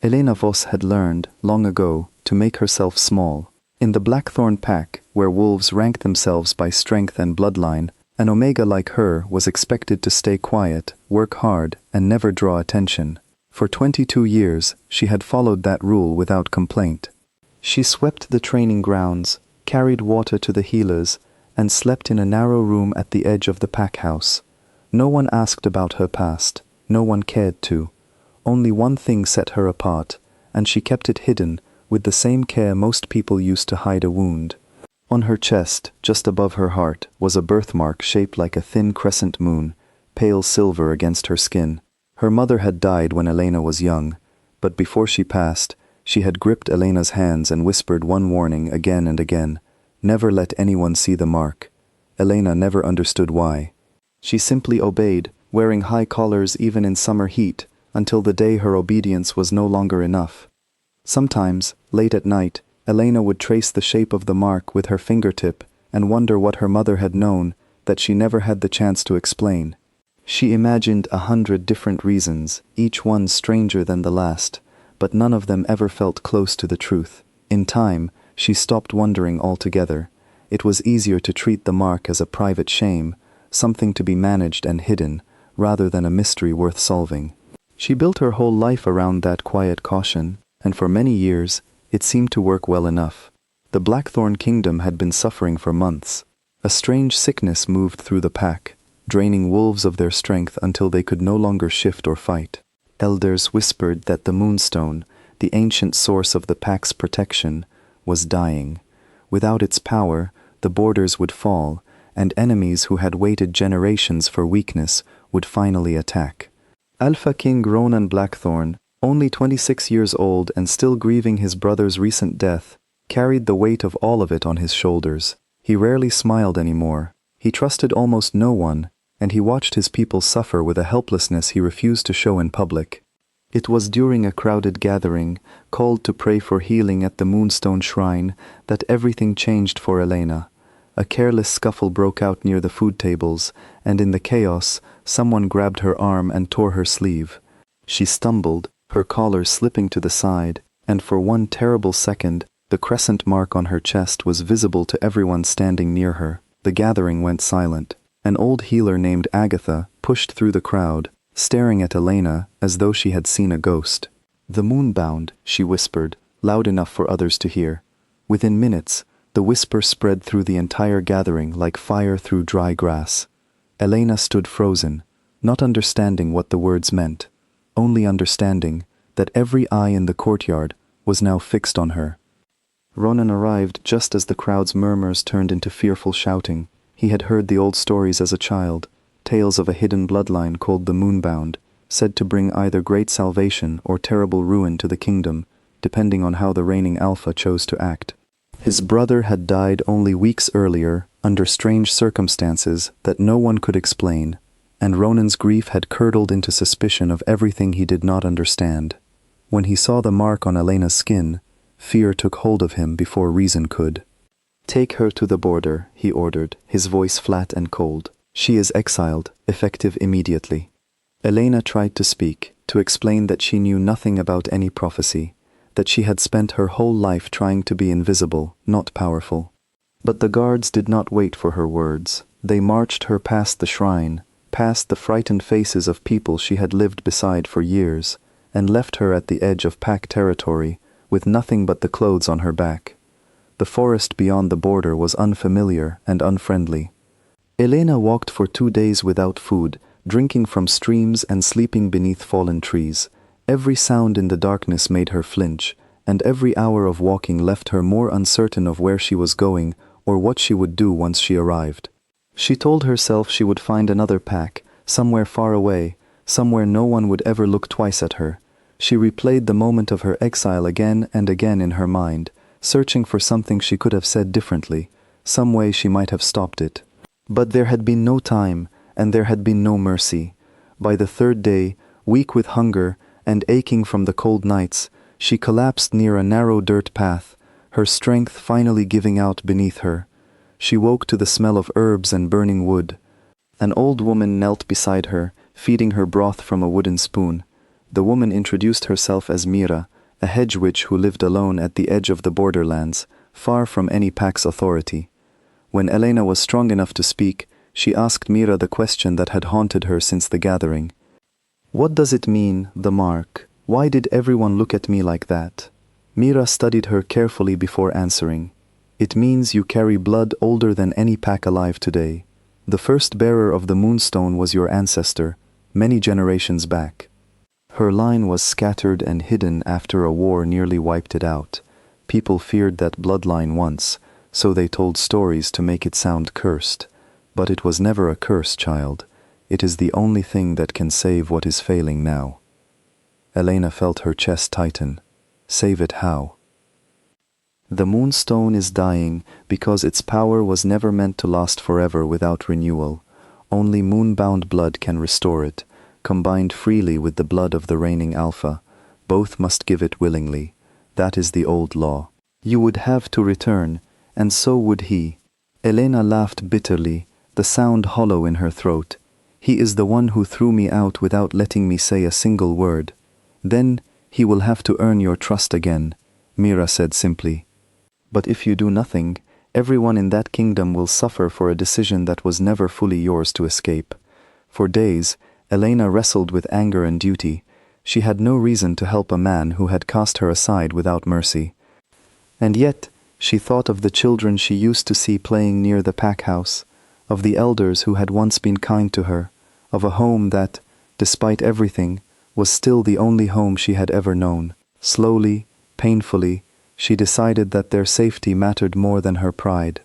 Elena Voss had learned, long ago, to make herself small. In the Blackthorn pack, where wolves ranked themselves by strength and bloodline, an Omega like her was expected to stay quiet, work hard, and never draw attention. For 22 years, she had followed that rule without complaint. She swept the training grounds, carried water to the healers, and slept in a narrow room at the edge of the pack house. No one asked about her past, no one cared to. Only one thing set her apart, and she kept it hidden with the same care most people used to hide a wound. On her chest, just above her heart, was a birthmark shaped like a thin crescent moon, pale silver against her skin. Her mother had died when Elena was young, but before she passed, she had gripped Elena's hands and whispered one warning again and again: never let anyone see the mark. Elena never understood why. She simply obeyed, wearing high collars even in summer heat, until the day her obedience was no longer enough. Sometimes, late at night, Elena would trace the shape of the mark with her fingertip and wonder what her mother had known that she never had the chance to explain. She imagined 100 different reasons, each one stranger than the last, but none of them ever felt close to the truth. In time, she stopped wondering altogether. It was easier to treat the mark as a private shame, something to be managed and hidden, rather than a mystery worth solving. She built her whole life around that quiet caution, and for many years, it seemed to work well enough. The Blackthorn Kingdom had been suffering for months. A strange sickness moved through the pack, draining wolves of their strength until they could no longer shift or fight. Elders whispered that the Moonstone, the ancient source of the pack's protection, was dying. Without its power, the borders would fall, and enemies who had waited generations for weakness would finally attack. Alpha King Ronan Blackthorn, only 26 years old and still grieving his brother's recent death, carried the weight of all of it on his shoulders. He rarely smiled anymore. He trusted almost no one, and he watched his people suffer with a helplessness he refused to show in public. It was during a crowded gathering, called to pray for healing at the Moonstone Shrine, that everything changed for Elena. A careless scuffle broke out near the food tables, and in the chaos, someone grabbed her arm and tore her sleeve. She stumbled, her collar slipping to the side, and for one terrible second, the crescent mark on her chest was visible to everyone standing near her. The gathering went silent. An old healer named Agatha pushed through the crowd, staring at Elena as though she had seen a ghost. "The moonbound," she whispered, loud enough for others to hear. Within minutes, the whisper spread through the entire gathering like fire through dry grass. Elena stood frozen, not understanding what the words meant, only understanding that every eye in the courtyard was now fixed on her. Ronan arrived just as the crowd's murmurs turned into fearful shouting. He had heard the old stories as a child, tales of a hidden bloodline called the Moonbound, said to bring either great salvation or terrible ruin to the kingdom, depending on how the reigning Alpha chose to act. His brother had died only weeks earlier, under strange circumstances that no one could explain, and Ronan's grief had curdled into suspicion of everything he did not understand. When he saw the mark on Elena's skin, fear took hold of him before reason could. "Take her to the border," he ordered, his voice flat and cold. "She is exiled, effective immediately." Elena tried to speak, to explain that she knew nothing about any prophecy, that she had spent her whole life trying to be invisible, not powerful. But the guards did not wait for her words. They marched her past the shrine, past the frightened faces of people she had lived beside for years, and left her at the edge of pack territory, with nothing but the clothes on her back. The forest beyond the border was unfamiliar and unfriendly. Elena walked for 2 days without food, drinking from streams and sleeping beneath fallen trees. Every sound in the darkness made her flinch, and every hour of walking left her more uncertain of where she was going or what she would do once she arrived. She told herself she would find another pack, somewhere far away, somewhere no one would ever look twice at her. She replayed the moment of her exile again and again in her mind, searching for something she could have said differently, some way she might have stopped it. But there had been no time, and there had been no mercy. By the 3rd day, weak with hunger and aching from the cold nights, she collapsed near a narrow dirt path, her strength finally giving out beneath her. She woke to the smell of herbs and burning wood. An old woman knelt beside her, feeding her broth from a wooden spoon. The woman introduced herself as Mira, a hedge witch who lived alone at the edge of the borderlands, far from any pack's authority. When Elena was strong enough to speak, she asked Mira the question that had haunted her since the gathering. "What does it mean, the mark? Why did everyone look at me like that?" Mira studied her carefully before answering. "It means you carry blood older than any pack alive today. The first bearer of the moonstone was your ancestor, many generations back." Her line was scattered and hidden after a war nearly wiped it out. People feared that bloodline once, so they told stories to make it sound cursed. But it was never a curse, child. It is the only thing that can save what is failing now. Elena felt her chest tighten. Save it how? The moonstone is dying because its power was never meant to last forever without renewal. Only moonbound blood can restore it, combined freely with the blood of the reigning Alpha. Both must give it willingly. That is the old law. You would have to return, and so would he. Elena laughed bitterly, the sound hollow in her throat. He is the one who threw me out without letting me say a single word. Then he will have to earn your trust again, Mira said simply. But if you do nothing, everyone in that kingdom will suffer for a decision that was never fully yours to escape. For days, Elena wrestled with anger and duty. She had no reason to help a man who had cast her aside without mercy. And yet, she thought of the children she used to see playing near the pack house, of the elders who had once been kind to her, of a home that, despite everything, was still the only home she had ever known. Slowly, painfully, she decided that their safety mattered more than her pride.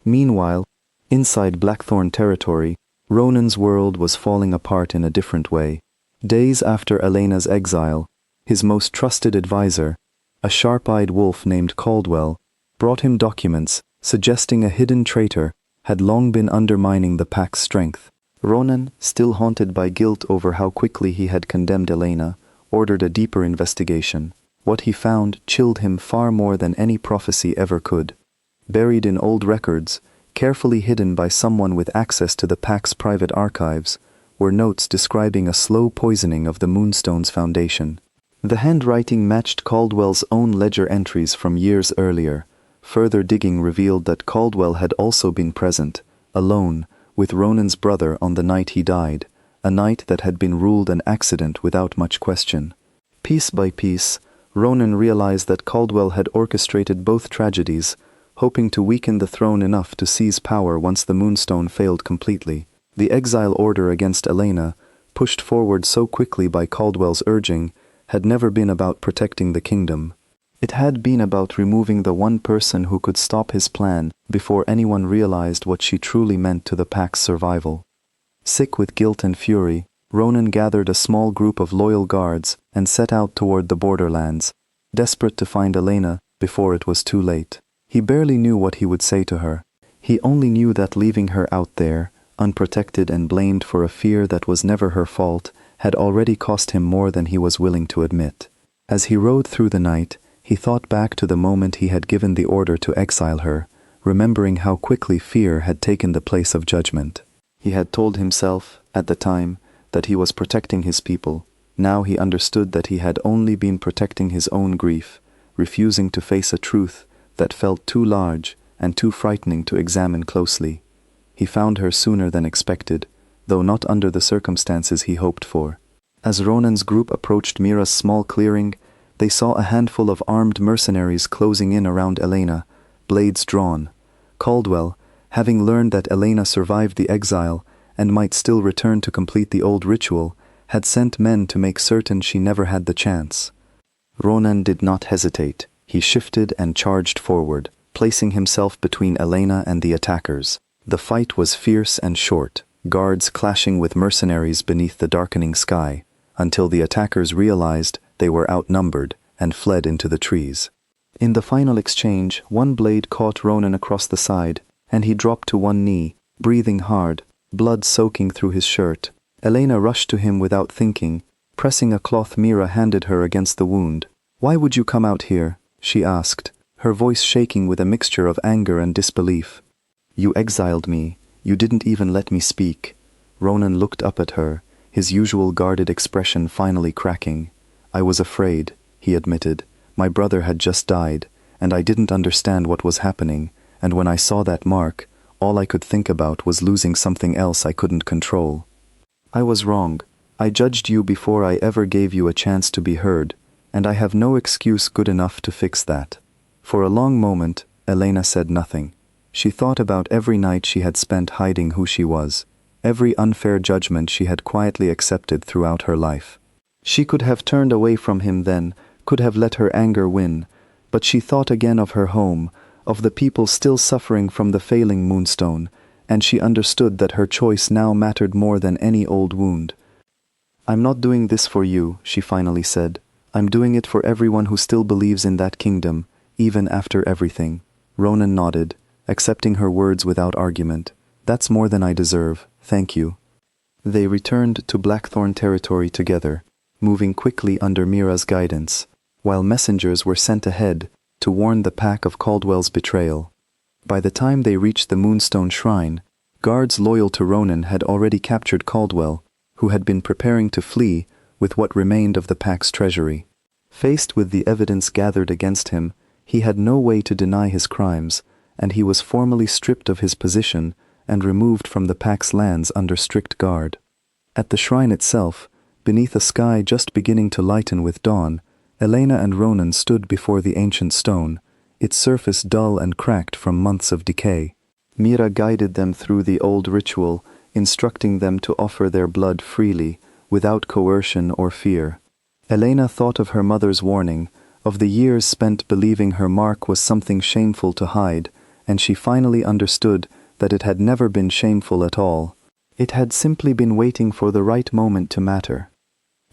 Meanwhile, inside Blackthorn territory, Ronan's world was falling apart in a different way. Days after Elena's exile, his most trusted advisor, a sharp-eyed wolf named Caldwell, brought him documents suggesting a hidden traitor had long been undermining the pack's strength. Ronan, still haunted by guilt over how quickly he had condemned Elena, ordered a deeper investigation. What he found chilled him far more than any prophecy ever could. Buried in old records, carefully hidden by someone with access to the pack's private archives, were notes describing a slow poisoning of the Moonstone's foundation. The handwriting matched Caldwell's own ledger entries from years earlier. Further digging revealed that Caldwell had also been present, alone, with Ronan's brother on the night he died, a night that had been ruled an accident without much question. Piece by piece, Ronan realized that Caldwell had orchestrated both tragedies, hoping to weaken the throne enough to seize power once the Moonstone failed completely. The exile order against Elena, pushed forward so quickly by Caldwell's urging, had never been about protecting the kingdom. It had been about removing the one person who could stop his plan before anyone realized what she truly meant to the pack's survival. Sick with guilt and fury, Ronan gathered a small group of loyal guards and set out toward the borderlands, desperate to find Elena before it was too late. He barely knew what he would say to her. He only knew that leaving her out there, unprotected and blamed for a fear that was never her fault, had already cost him more than he was willing to admit. As he rode through the night, he thought back to the moment he had given the order to exile her, remembering how quickly fear had taken the place of judgment. He had told himself, at the time, that he was protecting his people. Now he understood that he had only been protecting his own grief, refusing to face a truth that felt too large and too frightening to examine closely. He found her sooner than expected, though not under the circumstances he hoped for. As Ronan's group approached Mira's small clearing, they saw a handful of armed mercenaries closing in around Elena, blades drawn. Caldwell, having learned that Elena survived the exile and might still return to complete the old ritual, had sent men to make certain she never had the chance. Ronan did not hesitate. He shifted and charged forward, placing himself between Elena and the attackers. The fight was fierce and short, guards clashing with mercenaries beneath the darkening sky, until the attackers realized they were outnumbered and fled into the trees. In the final exchange, one blade caught Ronan across the side, and he dropped to one knee, breathing hard, blood soaking through his shirt. Elena rushed to him without thinking, pressing a cloth Mira handed her against the wound. "Why would you come out here?" she asked, her voice shaking with a mixture of anger and disbelief. "You exiled me. You didn't even let me speak." Ronan looked up at her, his usual guarded expression finally cracking. "I was afraid," he admitted. "My brother had just died, and I didn't understand what was happening, and when I saw that mark, all I could think about was losing something else I couldn't control. I was wrong. I judged you before I ever gave you a chance to be heard, and I have no excuse good enough to fix that." For a long moment, Elena said nothing. She thought about every night she had spent hiding who she was, every unfair judgment she had quietly accepted throughout her life. She could have turned away from him then, could have let her anger win, but she thought again of her home, of the people still suffering from the failing Moonstone, and she understood that her choice now mattered more than any old wound. "I'm not doing this for you," she finally said. "I'm doing it for everyone who still believes in that kingdom, even after everything." Ronan nodded, accepting her words without argument. "That's more than I deserve, thank you." They returned to Blackthorn territory together, moving quickly under Mira's guidance, while messengers were sent ahead to warn the pack of Caldwell's betrayal. By the time they reached the Moonstone Shrine, guards loyal to Ronan had already captured Caldwell, who had been preparing to flee with what remained of the pack's treasury. Faced with the evidence gathered against him, he had no way to deny his crimes, and he was formally stripped of his position and removed from the pack's lands under strict guard. At the shrine itself, beneath a sky just beginning to lighten with dawn, Elena and Ronan stood before the ancient stone, its surface dull and cracked from months of decay. Mira guided them through the old ritual, instructing them to offer their blood freely, without coercion or fear. Elena thought of her mother's warning, of the years spent believing her mark was something shameful to hide, and she finally understood that it had never been shameful at all. It had simply been waiting for the right moment to matter.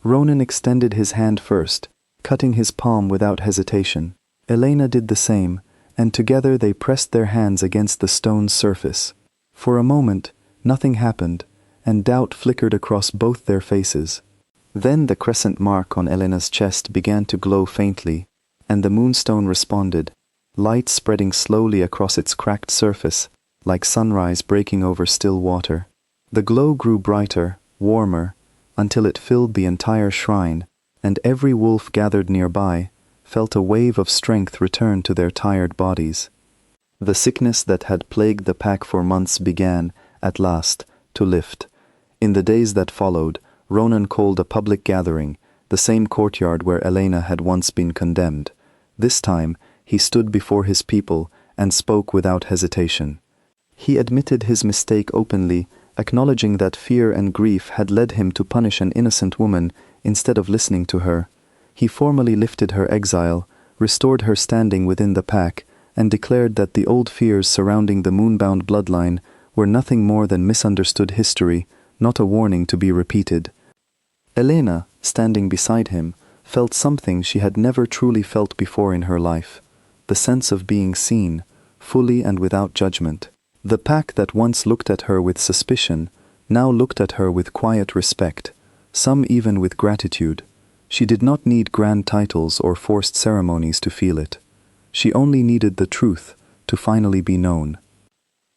Ronan extended his hand first, cutting his palm without hesitation. Elena did the same, and together they pressed their hands against the stone's surface. For a moment, nothing happened, and doubt flickered across both their faces. Then the crescent mark on Elena's chest began to glow faintly, and the Moonstone responded, light spreading slowly across its cracked surface, like sunrise breaking over still water. The glow grew brighter, warmer, until it filled the entire shrine, and every wolf gathered nearby felt a wave of strength return to their tired bodies. The sickness that had plagued the pack for months began, at last, to lift. In the days that followed, Ronan called a public gathering, the same courtyard where Elena had once been condemned. This time, he stood before his people and spoke without hesitation. He admitted his mistake openly, acknowledging that fear and grief had led him to punish an innocent woman instead of listening to her. He formally lifted her exile, restored her standing within the pack, and declared that the old fears surrounding the moonbound bloodline were nothing more than misunderstood history, not a warning to be repeated. Elena, standing beside him, felt something she had never truly felt before in her life, the sense of being seen, fully and without judgment. The pack that once looked at her with suspicion now looked at her with quiet respect, some even with gratitude. She did not need grand titles or forced ceremonies to feel it. She only needed the truth to finally be known.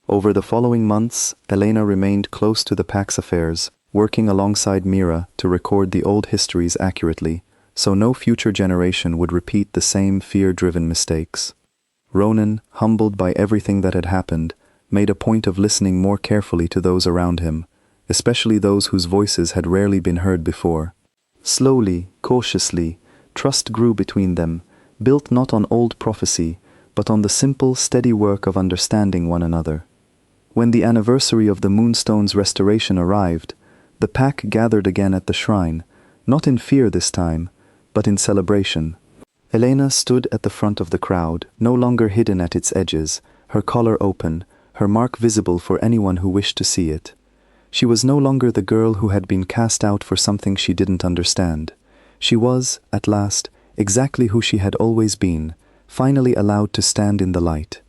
Over the following months, Elena remained close to the pack's affairs, working alongside Mira to record the old histories accurately, so no future generation would repeat the same fear-driven mistakes. Ronan, humbled by everything that had happened, made a point of listening more carefully to those around him, especially those whose voices had rarely been heard before. Slowly, cautiously, trust grew between them, built not on old prophecy, but on the simple, steady work of understanding one another. When the anniversary of the Moonstone's restoration arrived, the pack gathered again at the shrine, not in fear this time, but in celebration. Elena stood at the front of the crowd, no longer hidden at its edges, her collar open, her mark visible for anyone who wished to see it. She was no longer the girl who had been cast out for something she didn't understand. She was, at last, exactly who she had always been, finally allowed to stand in the light.